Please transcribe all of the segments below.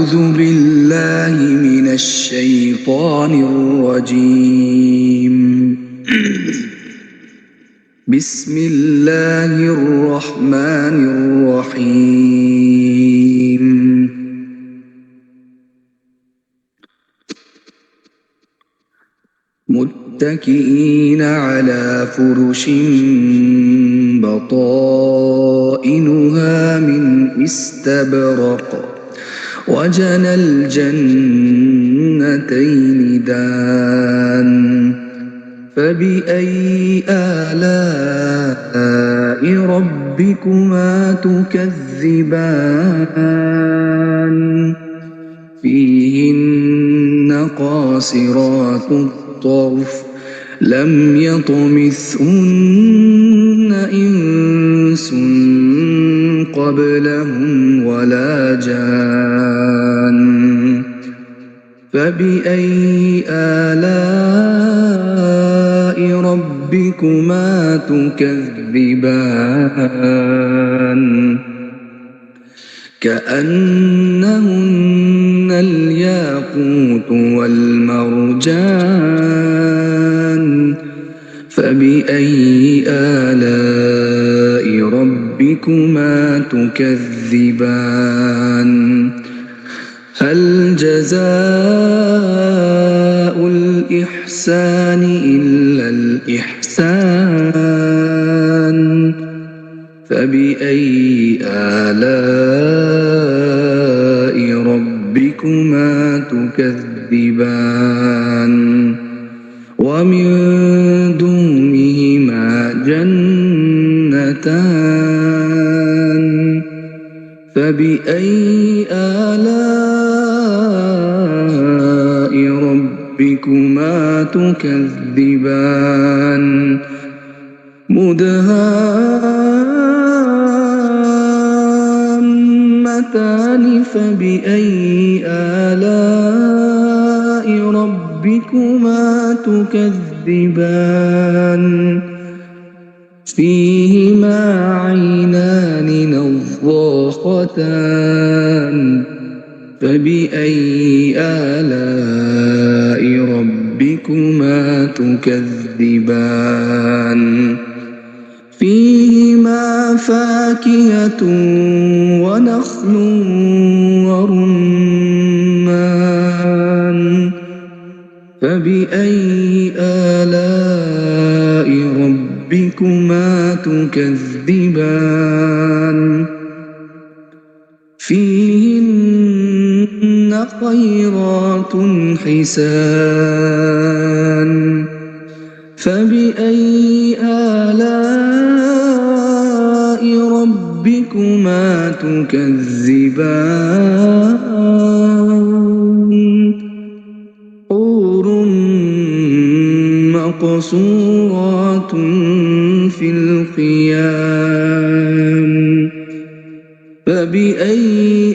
أعوذ بالله من الشيطان الرجيم. بسم الله الرحمن الرحيم. متكئين على فرش بطائنها من استبرق وجنى الجنتين دان. فبأي آلاء ربكما تكذبان؟ فيهن قاصرات الطرف لم يطمثهن إنس قبلهم ولا جان. فبأي آلاء ربكما تكذبان؟ كأنهن الياقوت والمرجان. فبأي آلاء ربكما تكذبان؟ هل جزاء الإحسان إلا الإحسان؟ فبأي آلاء ربكما تكذبان؟ ومن دونهما جنتان. فبأي آلاء ربكما تكذبان؟ مدهامتان. فبأي آلاء ربكما تكذبان؟ فيهما عينان نضاختان. فبأي آلاء ربكما تكذبان؟ فيهما فاكهة ونخل ورمان. فبأي آلاء ربكما تكذبان؟ فيهن خيرات حسان. فبأي آلاء ربكما تكذبان؟ حور مقصورات في الخيام. فبأي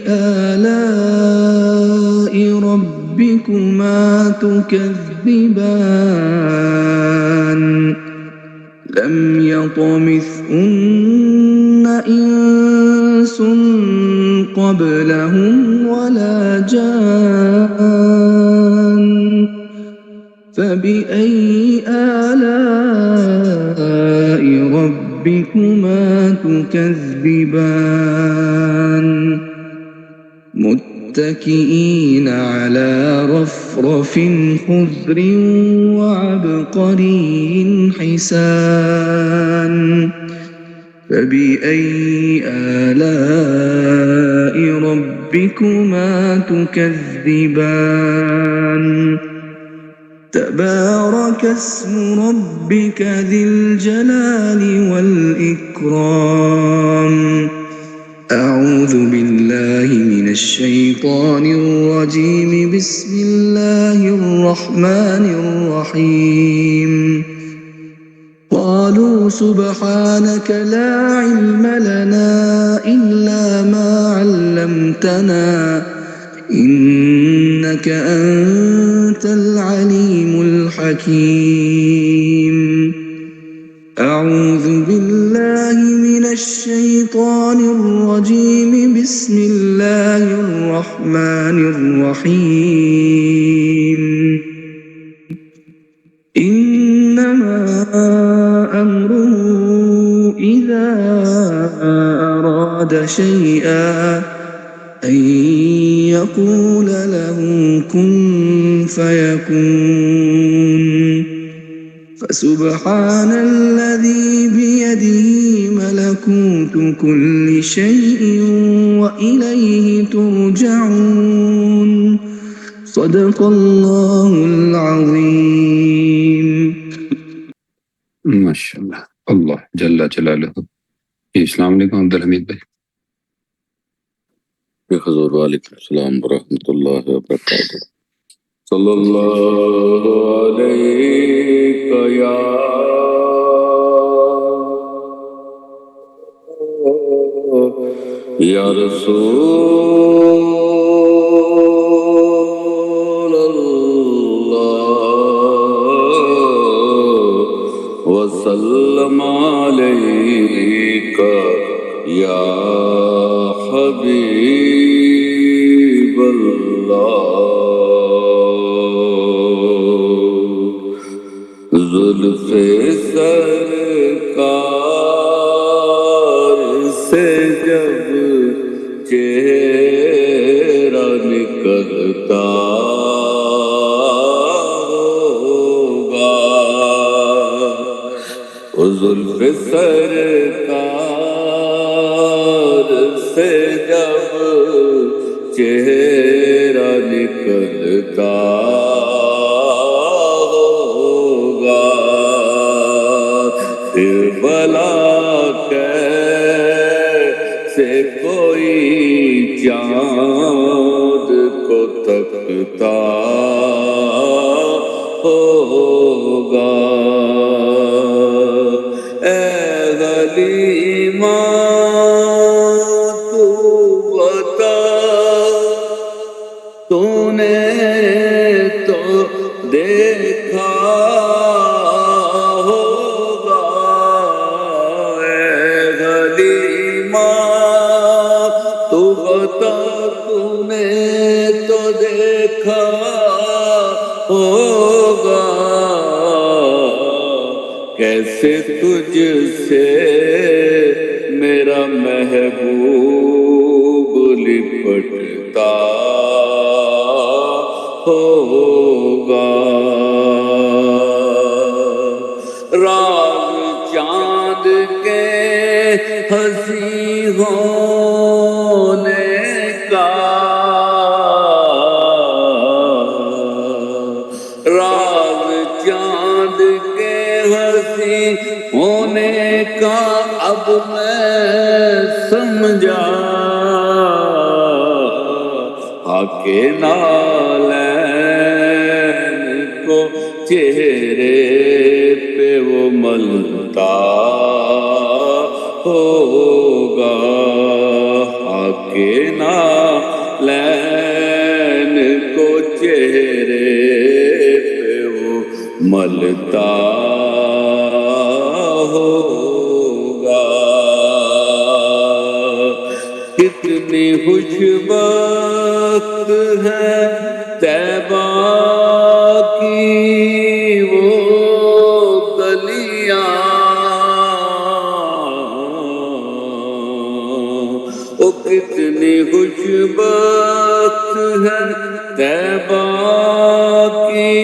آلاء ربكما تكذبان؟ لم يطمثهن إنس قبلهم ولا جان. فبأي آلاء ربكما تكذبان؟ متكئين على رفرف خضر وعبقري حسان. فبأي آلاء ربكما تكذبان؟ تبارك اسم ربك ذي الجلال والإكرام. أعوذ بالله من الشيطان الرجيم. بسم الله الرحمن الرحيم. قالوا سبحانك لا علم لنا إلا ما علمتنا إنك أنت العليم الحكيم. أعوذ بالله من الشيطان الرجيم. بسم الله الرحمن الرحيم إنما أمره إذا أراد شيئا أن يقول له كن فيكون فسبحان الذي بيده ملكوت كل شيء وإليه ترجعون صدق الله العظيم. ماشاءاللہ، اللہ جل جلالہ. السلام علیکم عبد الحمید بھائی. حضور وعلیکم السلام ورحمۃ اللہ وبرکاتہ. صلی اللہ علیہ یا رسول اللہ وسلم علیک یا حبیب اللہ. زلف سرکار سے جب چہرہ نکلتا ہوگا، زلف سرکار سے جب چہرہ نکلتا ہوگا، پھر بلا کیسے کوئی چاند کو تکتا ہوگا. اے غلیماں تو بتا، تو نے تو دیکھا ہوگا. اے غلیماں تو بتا، تو نے تو دیکھا ہوگا، کیسے تجھ سے میرا محبوب لپٹتا ہوگا. راز چاند کے ہنسی ہونے کا، راز چاند کے ہنسی ہونے کا اب میں سمجھا، آکے نالین کو چہرے پہ وہ ملتا ہوگا، آکے نالین کو چہرے پہ وہ ملتا ہوگا. کتنی خوش بخت ہے طیبہ کی وہ گلیاں، او کتنی خوش بخت ہے طیبہ کی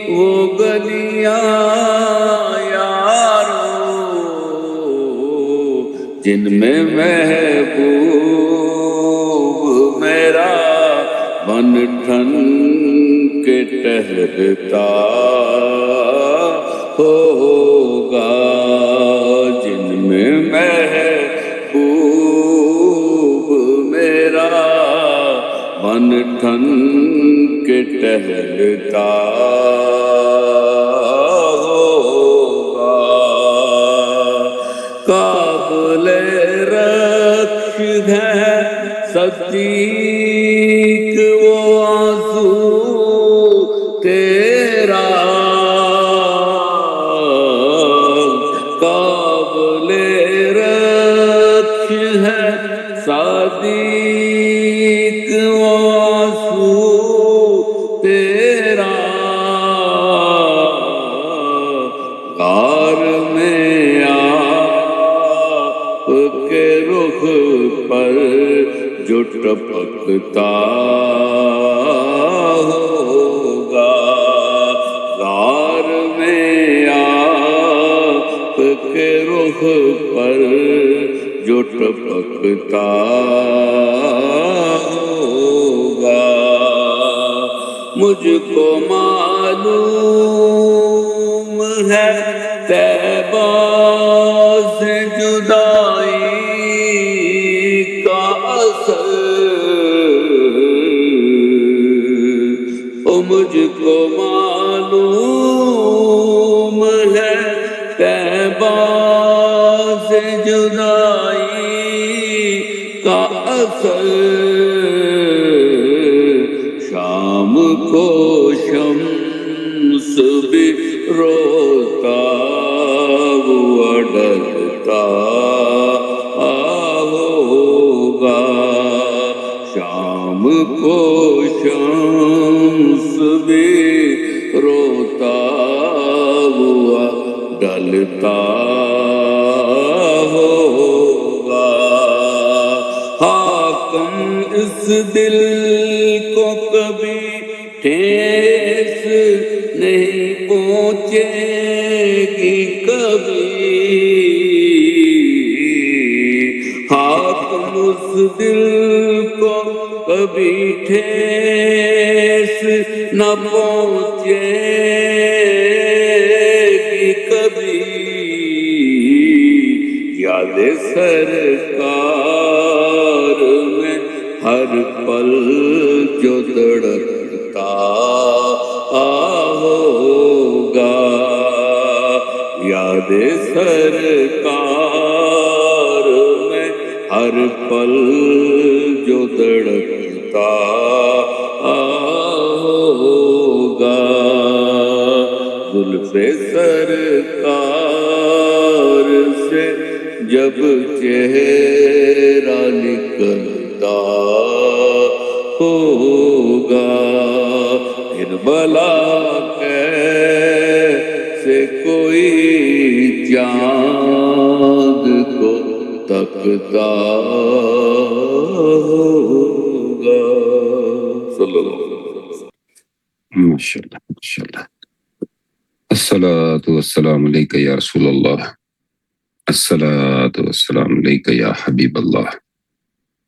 وہ گلیاں یارو، جن میں محبوب میرا بن ٹھن کے ٹہلتا ہوگا، جن میں محبوب میرا بن ٹھن کے ٹہلتا ہوگا. قابل رکش ہے صدیق وہ آنسو تیرا، قابل رکش ہے صدیق وہ آنسو تیرا غار میں آپ کے رخ پر جو ٹپکتا ہوگا غار میں آپ کے رخ پر جو ٹپکتا ہوگا مجھ کو معلوم ہے طیبہ سے جدائی کا اثر مجھ کو معلوم ہے طیبہ سے جدائی کا اثر شام کو شمس بھی روتا ہوا ڈرتا ہوگا شام کو شمس بھی روتا ہوا ڈلتا ہوگا حاکم اس دل کو کبھی ٹھیس نہیں پہنچے گی کبھی حاکم اس دل کو کبھی ٹھیس نہ پہنچے گی کبھی یاد سرکار میں ہر پل جو دڑکتا ہوگا یاد سرکار میں ہر پل جو دڑکتا ہوگا زلف سرکار سے جب چہرہ نکلتا ہوگا پھر بھلا کیسے کوئی چاند کو تکتا ہوگا صلی اللہ علیہ وسلم ماشاءاللہ ماشاءاللہ الصلاۃ والسلام علیک یا رسول اللہ الصلاۃ والسلام علیک یا حبیب اللہ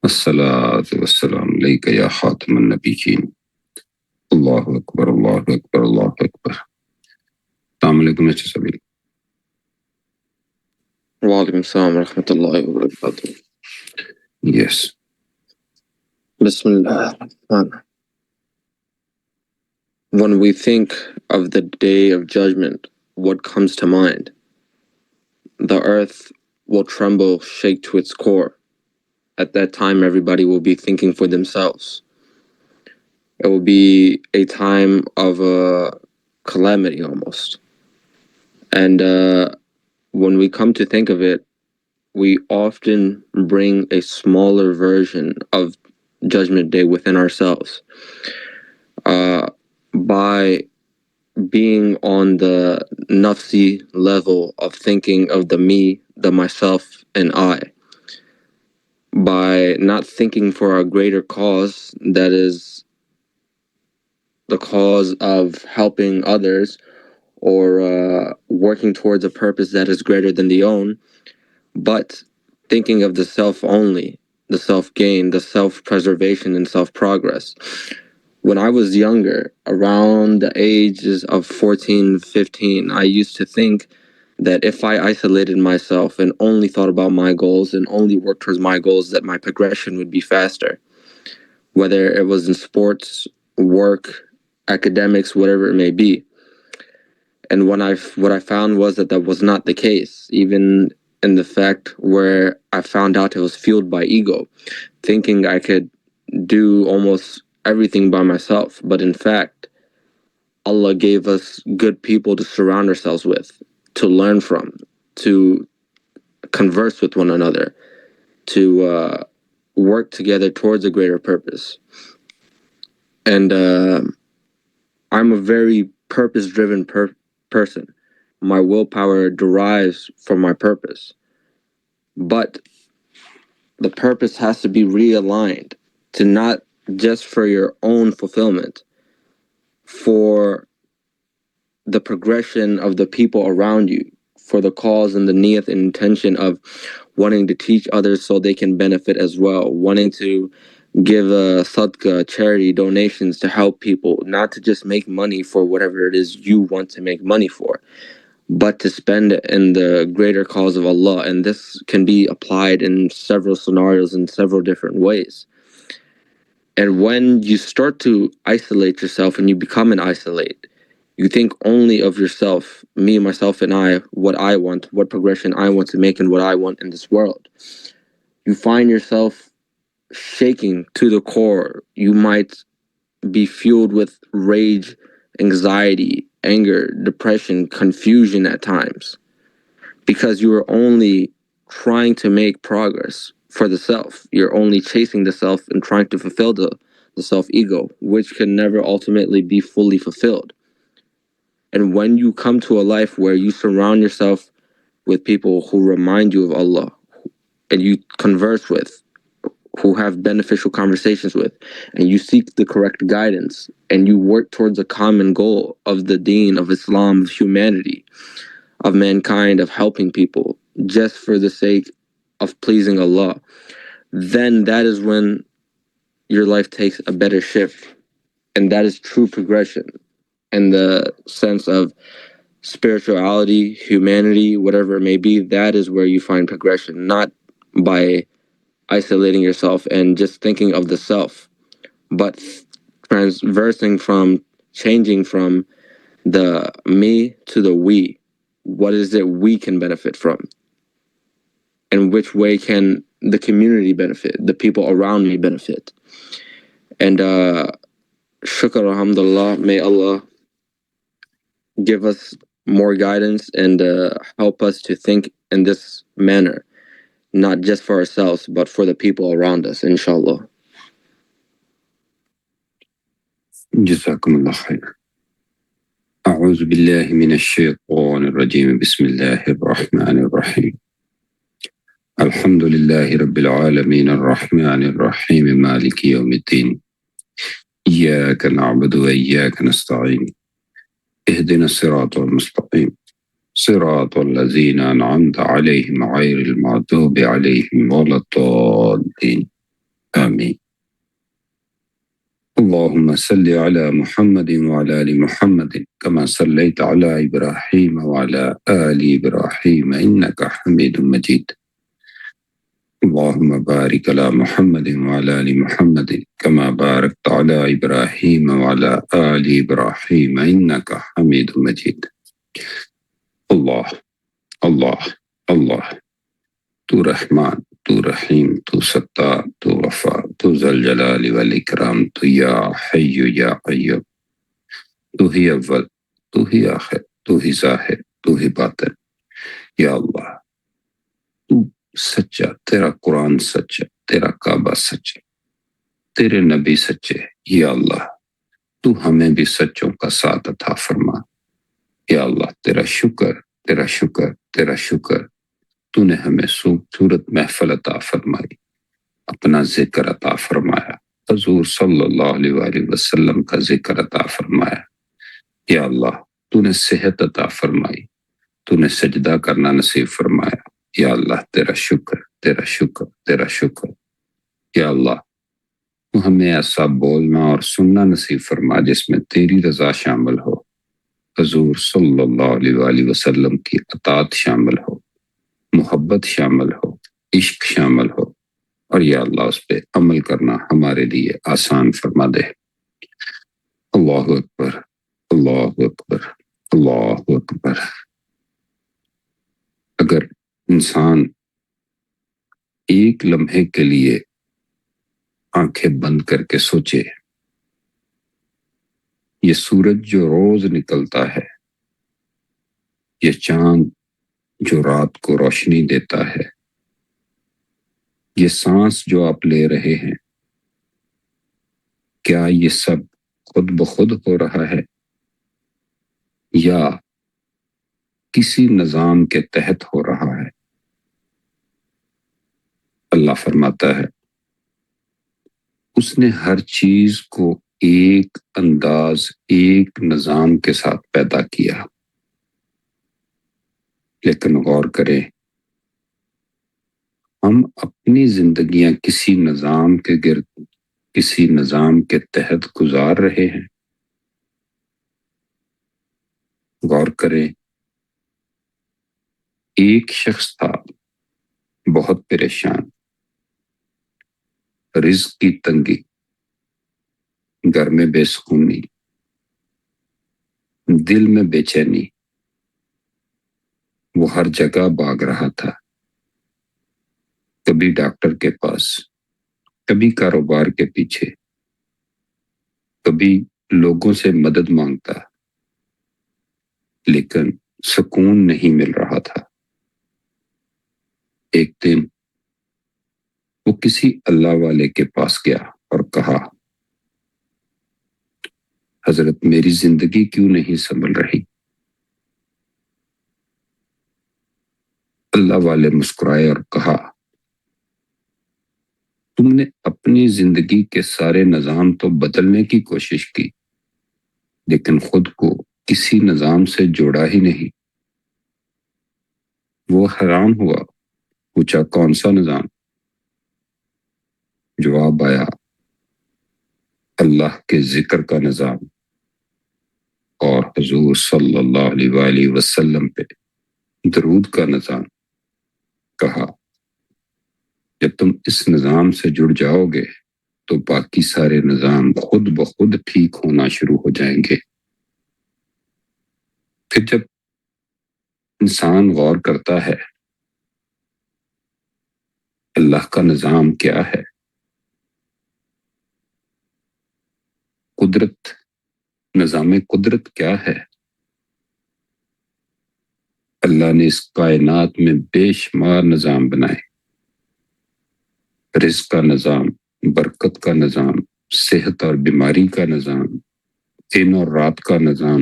الصلاۃ والسلام علیک یا خاتم النبیین اللہ اکبر اللہ اکبر اللہ اکبر السلام علیکم اچھا سبیل وعلیکم السلام ورحمۃ اللہ وبرکاتہ یس بسم اللہ الرحمن الرحیم. When we think of the day of judgment, what comes to mind? The earth will tremble, shake to its core. At that time, everybody will be thinking for themselves. It will be a time of calamity almost. And when we come to think of it, we often bring a smaller version of Judgment Day within ourselves. By being on the nafsi level of thinking of the me, the myself, and I. By not thinking for a greater cause, that is the cause of helping others or working towards a purpose that is greater than the own, but thinking of the self only, the self-gain, the self-preservation, and self-progress. When I was younger, around the ages of 14, 15, I used to think that if I isolated myself and only thought about my goals and only worked towards my goals, that my progression would be faster. Whether it was in sports, work, academics, whatever it may be. And what I found was that was not the case, even in the fact where I found out it was fueled by ego, thinking I could do almost everything by myself. But in fact, Allah gave us good people to surround ourselves with, to learn from, to converse with one another, to work together towards a greater purpose. And I'm a very purpose-driven person. My willpower derives from my purpose. But the purpose has to be realigned to not just for your own fulfillment, for the progression of the people around you, for the cause and the niyat and intention of wanting to teach others so they can benefit as well, wanting to give a sadaqah, charity, donations to help people, not to just make money for whatever it is you want to make money for, but to spend it in the greater cause of Allah. And this can be applied in several scenarios in several different ways. And when you start to isolate yourself and you become an isolate, you think only of yourself, me, myself, and I, what I want, what progression I want to make, and what I want in this world. You find yourself shaking to the core. You might be fueled with rage, anxiety, anger, depression, confusion at times, because you are only trying to make progress for the self. You're only chasing the self and trying to fulfill the self-ego, which can never ultimately be fully fulfilled. And when you come to a life where you surround yourself with people who remind you of Allah, and you converse with, who have beneficial conversations with, and you seek the correct guidance, and you work towards a common goal of the deen, of Islam, of humanity, of mankind, of helping people, just for the sake of pleasing Allah, then that is when your life takes a better shift. And that is true progression in the sense of spirituality, humanity, whatever it may be. That is where you find progression, not by isolating yourself and just thinking of the self, but changing from the me to the we. What is it we can benefit from? And which way can the community benefit, the people around me benefit? And shukr, alhamdulillah, may Allah give us more guidance and help us to think in this manner, not just for ourselves, but for the people around us, inshallah. جزاكم الله خير. أعوذ بالله من الشيطان الرجيم. بسم الله الرحمن الرحيم. الحمد لله رب العالمين الرحمن الرحيم مالك يوم الدين. إياك نعبد وإياك نستعين. اهدنا الصراط المستقيم صراط الذين أنعمت عليهم غير المغضوب عليهم ولا الضالين. آمين. اللهم صل على محمد وعلى آل محمد كما صليت على إبراهيم وعلى آل إبراهيم إنك حميد مجيد. اللهم بارك على محمد وعلى آل محمد كما باركت على إبراهيم وعلى آل إبراهيم إنك حميد مجيد. الله الله الله. تو رحمان، تو رحیم، تو ستار، تو غفار، تو ذل جلال والاکرام، تو یا حی یا قیوم، تو ہی اول، تو ہی آخر، تو ہی ظاہر، تو ہی باطن. یا اللہ، تو سچا، تیرا قرآن سچا، تیرا کعبہ سچا، تیرے نبی سچے. یا اللہ، تو ہمیں بھی سچوں کا ساتھ عطا فرما. یا اللہ، تیرا شکر، تیرا شکر، تیرا شکر. تو نے ہمیں صورت محفل عطا فرمائی، اپنا ذکر عطا فرمایا، حضور صلی اللہ علیہ وآلہ وسلم کا ذکر عطا فرمایا. یا اللہ، تو نے صحت عطا فرمائی، تو نے سجدہ کرنا نصیب فرمایا. یا اللہ، تیرا شکر، تیرا شکر، تیرا شکر. یا اللہ، تو ہمیں ایسا بولنا اور سننا نصیب فرما جس میں تیری رضا شامل ہو، حضور صلی اللہ علیہ وآلہ وسلم کی اطاعت شامل ہو، محبت شامل ہو، عشق شامل ہو. اور یا اللہ، اس پہ عمل کرنا ہمارے لیے آسان فرما دے. اللہ اکبر، اللہ اکبر، اللہ اکبر. اگر انسان ایک لمحے کے لیے آنکھیں بند کر کے سوچے، یہ سورج جو روز نکلتا ہے، یہ چاند جو رات کو روشنی دیتا ہے، یہ سانس جو آپ لے رہے ہیں، کیا یہ سب خود بخود ہو رہا ہے یا کسی نظام کے تحت ہو رہا ہے؟ اللہ فرماتا ہے اس نے ہر چیز کو ایک انداز، ایک نظام کے ساتھ پیدا کیا، لیکن غور کریں ہم اپنی زندگیاں کسی نظام کے گرد، کسی نظام کے تحت گزار رہے ہیں؟ غور کریں، ایک شخص تھا بہت پریشان، رزق کی تنگی، گھر میں بے سکونی، دل میں بے چینی، وہ ہر جگہ بھاگ رہا تھا، کبھی ڈاکٹر کے پاس، کبھی کاروبار کے پیچھے، کبھی لوگوں سے مدد مانگتا، لیکن سکون نہیں مل رہا تھا۔ ایک دن وہ کسی اللہ والے کے پاس گیا اور کہا، حضرت میری زندگی کیوں نہیں سنبھل رہی؟ اللہ والے مسکرائے اور کہا، تم نے اپنی زندگی کے سارے نظام تو بدلنے کی کوشش کی، لیکن خود کو کسی نظام سے جوڑا ہی نہیں۔ وہ حیران ہوا، پوچھا کون سا نظام؟ جواب آیا، اللہ کے ذکر کا نظام اور حضور صلی اللہ علیہ وآلہ وسلم پہ درود کا نظام۔ کہا جب تم اس نظام سے جڑ جاؤ گے تو باقی سارے نظام خود بخود ٹھیک ہونا شروع ہو جائیں گے۔ پھر جب انسان غور کرتا ہے اللہ کا نظام کیا ہے، قدرت، نظام قدرت کیا ہے، اللہ نے اس کائنات میں بے شمار نظام بنائے، رزق کا نظام، برکت کا نظام، صحت اور بیماری کا نظام، دن اور رات کا نظام،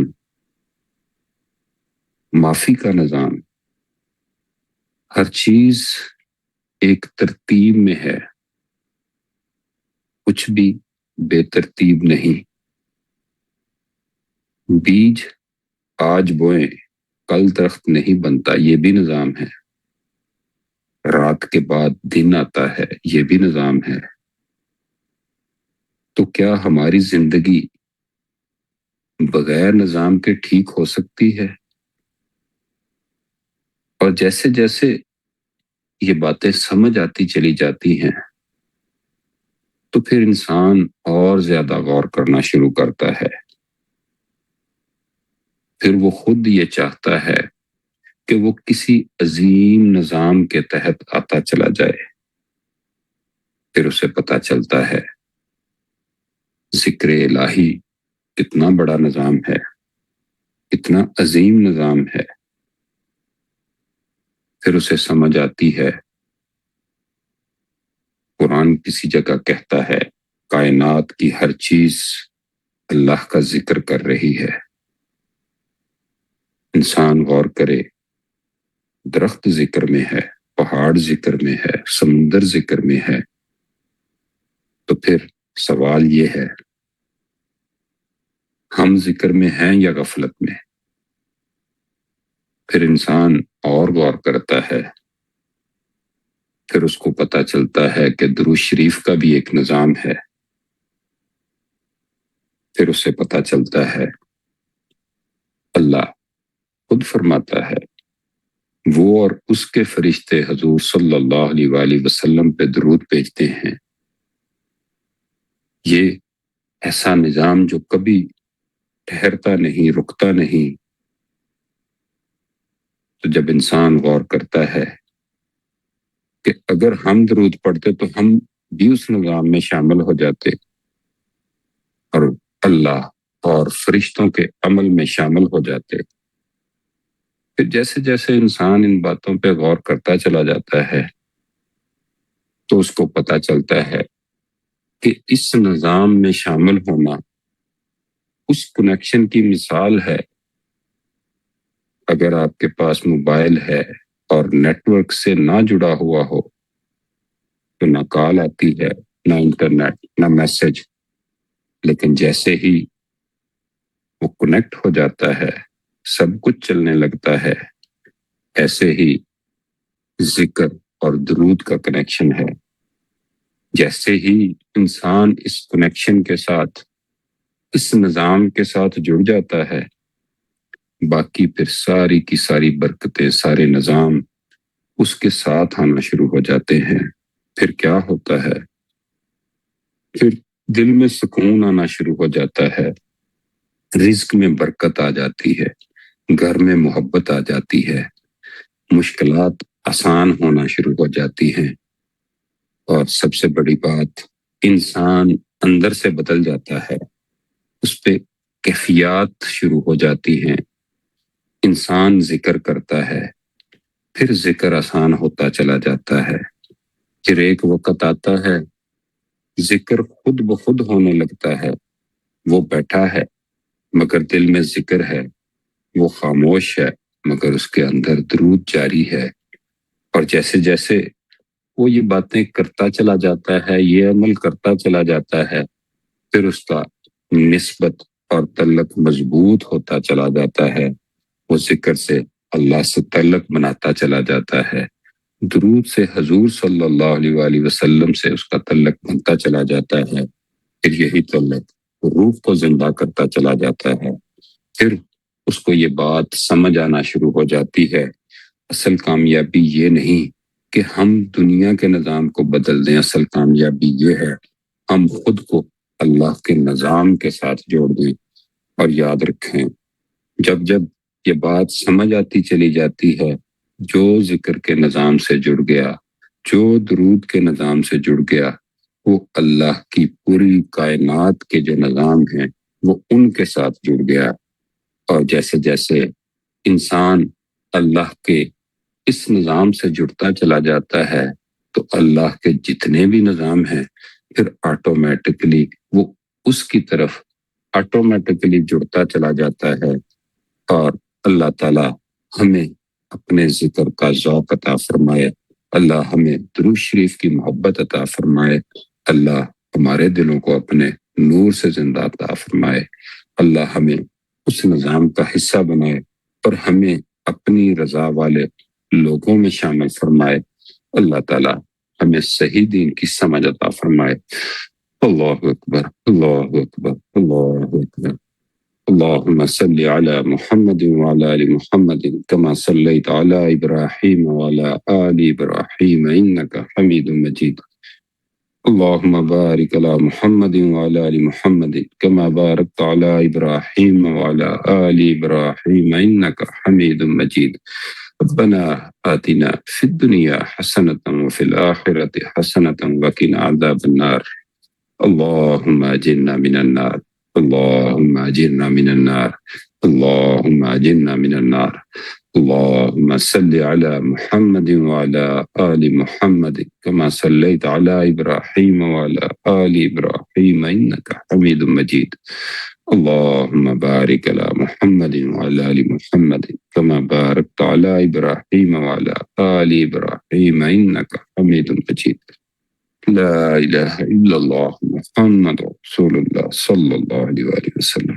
معافی کا نظام، ہر چیز ایک ترتیب میں ہے، کچھ بھی بے ترتیب نہیں۔ بیج آج بوئیں کل درخت نہیں بنتا، یہ بھی نظام ہے۔ رات کے بعد دن آتا ہے، یہ بھی نظام ہے۔ تو کیا ہماری زندگی بغیر نظام کے ٹھیک ہو سکتی ہے؟ اور جیسے جیسے یہ باتیں سمجھ آتی چلی جاتی ہیں تو پھر انسان اور زیادہ غور کرنا شروع کرتا ہے۔ پھر وہ خود یہ چاہتا ہے کہ وہ کسی عظیم نظام کے تحت آتا چلا جائے۔ پھر اسے پتہ چلتا ہے ذکر الہی کتنا بڑا نظام ہے، کتنا عظیم نظام ہے۔ پھر اسے سمجھ آتی ہے قرآن کسی جگہ کہتا ہے کائنات کی ہر چیز اللہ کا ذکر کر رہی ہے۔ انسان غور کرے، درخت ذکر میں ہے، پہاڑ ذکر میں ہے، سمندر ذکر میں ہے، تو پھر سوال یہ ہے ہم ذکر میں ہیں یا غفلت میں؟ پھر انسان اور غور کرتا ہے، پھر اس کو پتہ چلتا ہے کہ درود شریف کا بھی ایک نظام ہے۔ پھر اسے پتہ چلتا ہے اللہ خود فرماتا ہے وہ اور اس کے فرشتے حضور صلی اللہ علیہ وآلہ وسلم پہ درود بھیجتے ہیں۔ یہ ایسا نظام جو کبھی ٹھہرتا نہیں، رکتا نہیں۔ تو جب انسان غور کرتا ہے کہ اگر ہم درود پڑھتے تو ہم بھی اس نظام میں شامل ہو جاتے اور اللہ اور فرشتوں کے عمل میں شامل ہو جاتے۔ پھر جیسے جیسے انسان ان باتوں پہ غور کرتا چلا جاتا ہے تو اس کو پتہ چلتا ہے کہ اس نظام میں شامل ہونا اس کنیکشن کی مثال ہے. اگر آپ کے پاس موبائل ہے اور نیٹ ورک سے نہ جڑا ہوا ہو تو نہ کال آتی ہے، نہ انٹرنیٹ، نہ میسج. لیکن جیسے ہی وہ کنیکٹ ہو جاتا ہے سب کچھ چلنے لگتا ہے. ایسے ہی ذکر اور درود کا کنیکشن ہے. جیسے ہی انسان اس کنیکشن کے ساتھ، اس نظام کے ساتھ جڑ جاتا ہے، باقی پھر ساری کی ساری برکتیں، سارے نظام اس کے ساتھ آنا شروع ہو جاتے ہیں. پھر کیا ہوتا ہے؟ پھر دل میں سکون آنا شروع ہو جاتا ہے، رزق میں برکت آ جاتی ہے، گھر میں محبت آ جاتی ہے، مشکلات آسان ہونا شروع ہو جاتی ہیں. اور سب سے بڑی بات، انسان اندر سے بدل جاتا ہے، اس پہ کیفیات شروع ہو جاتی ہیں. انسان ذکر کرتا ہے، پھر ذکر آسان ہوتا چلا جاتا ہے. پھر ایک وقت آتا ہے ذکر خود بخود ہونے لگتا ہے. وہ بیٹھا ہے مگر دل میں ذکر ہے، وہ خاموش ہے مگر اس کے اندر درود جاری ہے. اور جیسے جیسے وہ یہ باتیں کرتا چلا جاتا ہے، یہ عمل کرتا چلا جاتا ہے، پھر اس کا نسبت اور تعلق مضبوط ہوتا چلا جاتا ہے. وہ ذکر سے اللہ سے تعلق بناتا چلا جاتا ہے، درود سے حضور صلی اللہ علیہ وآلہ وسلم سے اس کا تعلق بنتا چلا جاتا ہے. پھر یہی تعلق روح کو زندہ کرتا چلا جاتا ہے. پھر اس کو یہ بات سمجھ آنا شروع ہو جاتی ہے، اصل کامیابی یہ نہیں کہ ہم دنیا کے نظام کو بدل دیں، اصل کامیابی یہ ہے ہم خود کو اللہ کے نظام کے ساتھ جوڑ دیں. اور یاد رکھیں، جب جب یہ بات سمجھ آتی چلی جاتی ہے، جو ذکر کے نظام سے جڑ گیا، جو درود کے نظام سے جڑ گیا، وہ اللہ کی پوری کائنات کے جو نظام ہیں وہ ان کے ساتھ جڑ گیا. اور جیسے جیسے انسان اللہ کے اس نظام سے جڑتا چلا جاتا ہے تو اللہ کے جتنے بھی نظام ہیں پھر آٹومیٹکلی وہ اس کی طرف آٹومیٹکلی جڑتا چلا جاتا ہے. اور اللہ تعالیٰ ہمیں اپنے ذکر کا ذوق عطا فرمائے، اللہ ہمیں درود شریف کی محبت عطا فرمائے، اللہ ہمارے دلوں کو اپنے نور سے زندہ عطا فرمائے، اللہ ہمیں اس نظام کا حصہ بنائے اور ہمیں اپنی رضا والے لوگوں میں شامل فرمائے. اللہ تعالیٰ ہمیں صحیح دین کی سمجھ عطا فرمائے. اللہ اکبر، اللہ اکبر، اللہ اکبر. اللهم صل على محمد وعلى آل محمد كما صليت على إبراهيم وعلى آل إبراهيم إنك حميد مجيد. اللهم بارك على محمد وعلى آل محمد كما باركت على إبراهيم وعلى آل إبراهيم إنك حميد مجيد. ربنا آتنا في الدنيا حسنة وفي الآخرة حسنة وقنا عذاب النار. اللهم أجرنا من النار، اللهم أجرنا من النار، اللهم أجرنا من النار. اللهم صل على محمد وعلى آل محمد كما صليت على إبراهيم وعلى آل إبراهيم إنك حميد مجيد. اللهم بارك على محمد وعلى آل محمد كما باركت على إبراهيم وعلى آل إبراهيم إنك حميد مجيد. لا إله إلا الله محمد رسول الله صلى الله عليه وسلم.